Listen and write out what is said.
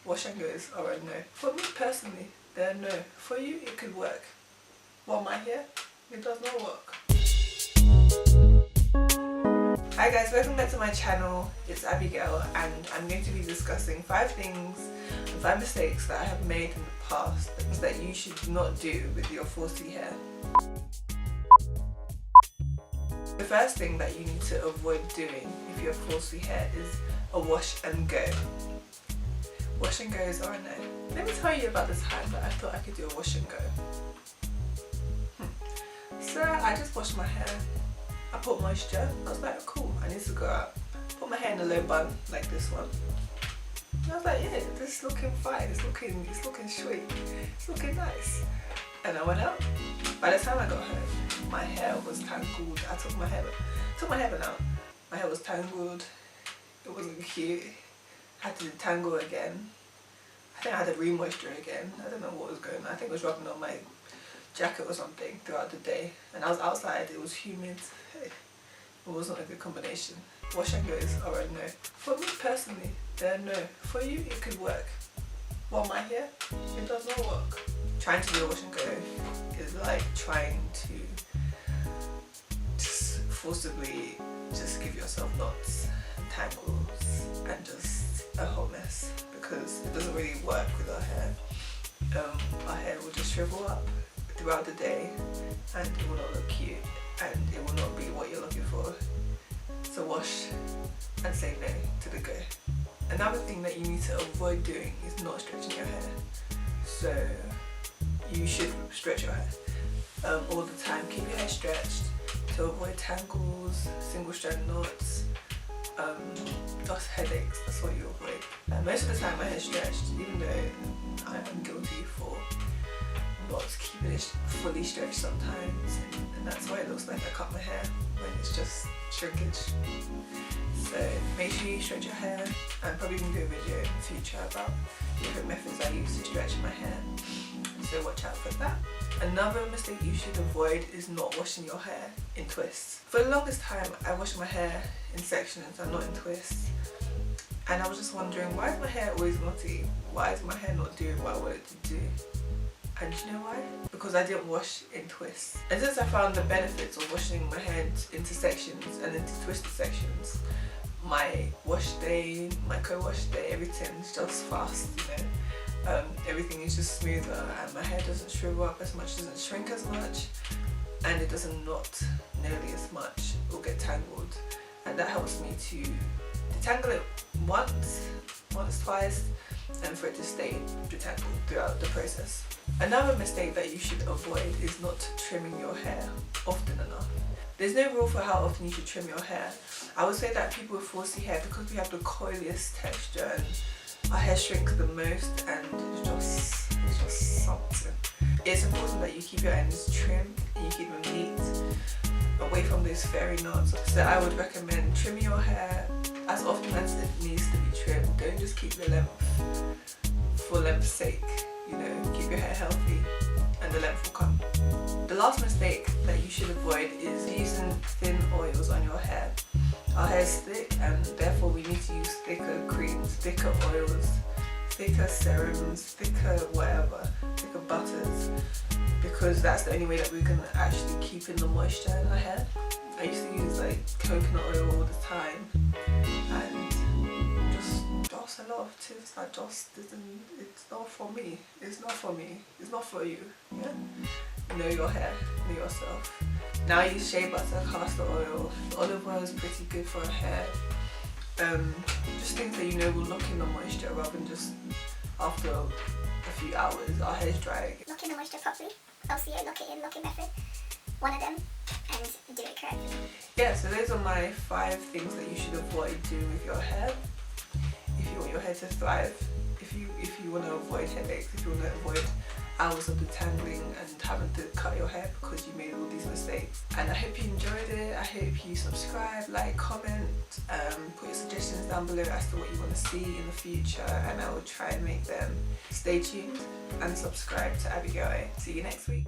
wash and goes are a no. For me personally, they're no. For you, it could work. What my hair, it does not work. Hi guys, welcome back to my channel. It's Abigail and I'm going to be discussing 5 things and 5 mistakes that I have made in the past, things that you should not do with your 4C hair. The first thing that you need to avoid doing if you have 4C hair is a wash and go. Wash and goes are a no. Let me tell you about the time that I thought I could do a wash and go. So I just washed my hair. I put moisture. I was like, cool, I need to go out. Put my hair in a low bun like this one. And I was like, yeah, this is looking fine. It's looking sweet. It's looking nice. And I went out. By the time I got home, my hair was tangled. I took my hair out. My hair was tangled. It wasn't cute. I had to detangle again. I think I had to re-moisture again. I don't know what was going on. I think it was rubbing on my jacket or something throughout the day. And I was outside, it was humid. It wasn't a good combination. Wash and goes are a no. For me personally, they're no. For you, it could work. Well, my hair, it does not work. Trying to do a wash and go is like trying to just forcibly just give yourself knots and tangles and just a whole mess, because it doesn't really work with our hair. Our hair will just shrivel up throughout the day and it will not look cute and it will not be what you're looking for. So wash and say no to the go. Another thing that you need to avoid doing is not stretching your hair. So you should stretch your hair all the time. Keep your hair stretched to avoid tangles, single strand knots, just headaches. That's what you avoid. Most of the time my hair is stretched, even though I am guilty for not keeping it fully stretched sometimes, and that's why it looks like I cut my hair when it's just shrinkage. So make sure you stretch your hair. I'm probably going to do a video in the future about different methods I use to stretch my hair, so watch out for that. Another mistake you should avoid is not washing your hair in twists. For the longest time I washed my hair in sections and not in twists, and I was just wondering, why is my hair always knotty? Why is my hair not doing what I want it to do? And you know why? Because I didn't wash in twists. And since I found the benefits of washing my hair into sections and into twisted sections, my wash day, my co-wash day, everything's just fast, you know. Everything is just smoother and my hair doesn't shrivel up as much, doesn't shrink as much, and it doesn't knot nearly as much or get tangled. And that helps me to detangle it once, twice, and for it to stay detangled throughout the process. Another mistake that you should avoid is not trimming your hair often enough. There's no rule for how often you should trim your hair. I would say that people with 4C hair, because we have the coiliest texture and our hair shrinks the most, and it's just something. It's important that you keep your ends trimmed and you keep them neat, away from those fairy knots. So I would recommend trimming your hair as often as it needs to be trimmed. Don't just keep the length for length's sake. You know, keep your hair healthy and the length will come. The last mistake that you should avoid is using thin oils on your hair. Our hair is thick and therefore we need to use thicker creams, thicker oils, thicker serums, thicker whatever, thicker butters, because that's the only way that we can actually keep in the moisture in our hair. I used to use like coconut oil all the time and just a lot of tips that just didn't, it's not for me. It's not for me. It's not for you. Yeah? Know your hair, know yourself. Now I use shea butter, castor oil. The olive oil is pretty good for our hair. Just things that you know will lock in the moisture rather than just after a few hours our hair is dry. Lock in the moisture properly. LCA, lock it in, locking method. One of them, and do it correctly. Yeah, so those are my 5 things that you should avoid doing with your hair if you want your hair to thrive, if you want to avoid headaches, if you want to avoid hours of detangling and having to cut your hair because you made all these mistakes. And I hope you enjoyed it. I hope you subscribe, like, comment, put your suggestions down below as to what you want to see in the future, and I will try and make them. Stay tuned and subscribe to Adegail. See you next week.